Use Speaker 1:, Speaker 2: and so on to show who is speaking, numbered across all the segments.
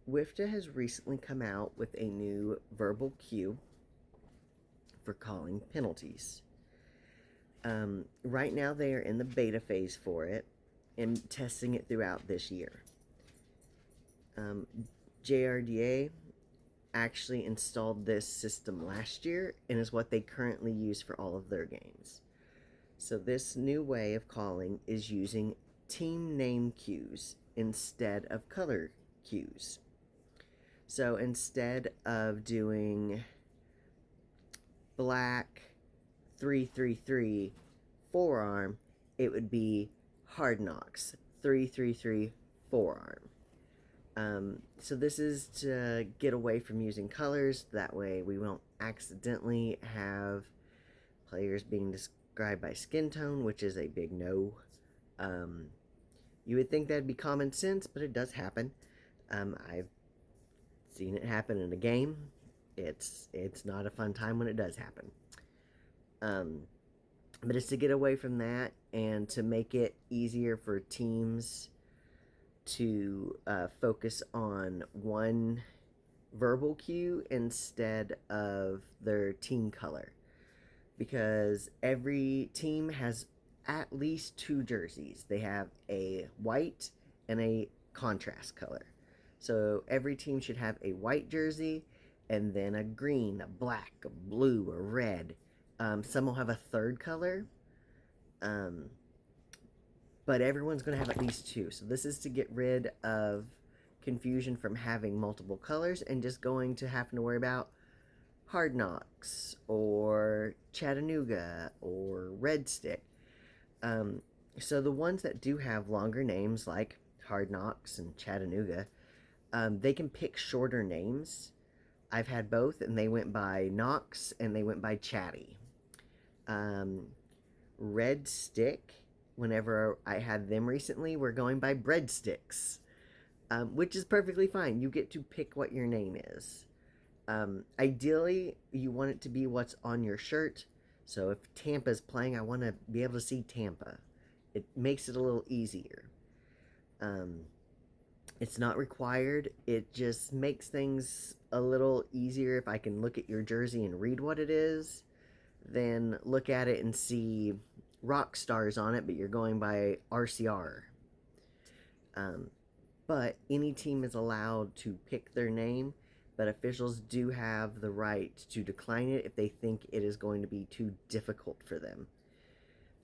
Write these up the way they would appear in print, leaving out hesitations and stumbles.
Speaker 1: WIFTA has recently come out with a new verbal cue for calling penalties. Right now, they are in the beta phase for it and testing it throughout this year. JRDA actually installed this system last year and is what they currently use for all of their games. So this new way of calling is using team name cues instead of color cues. So instead of doing black 333 forearm, it would be hard knocks 333 forearm. So this is to get away from using colors. That way we won't accidentally have players being described by skin tone, which is a big no. You would think that'd be common sense, but it does happen. I've seen it happen in a game. It's not a fun time when it does happen. But it's to get away from that and to make it easier for teams to focus on one verbal cue instead of their team color. Because every team has at least two jerseys. They have a white and a contrast color. So every team should have a white jersey and then a green, a black, a blue, a red. Some will have a third color. But everyone's going to have at least two. So this is to get rid of confusion from having multiple colors and just going to having to worry about Hard Knocks or Chattanooga or Red Stick. So the ones that do have longer names like Hard Knocks and Chattanooga, they can pick shorter names. I've had both, and they went by Knox and they went by Chatty. Red Stick, whenever I had them recently, were going by Breadsticks, which is perfectly fine. You get to pick what your name is. Ideally, you want it to be what's on your shirt. So if Tampa's playing, I want to be able to see Tampa. It makes it a little easier. It's not required. It just makes things a little easier if I can look at your jersey and read what it is, than look at it and see rock stars on it, but you're going by RCR. But any team is allowed to pick their name, but officials do have the right to decline it if they think it is going to be too difficult for them.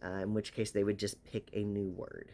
Speaker 1: In which case, they would just pick a new word.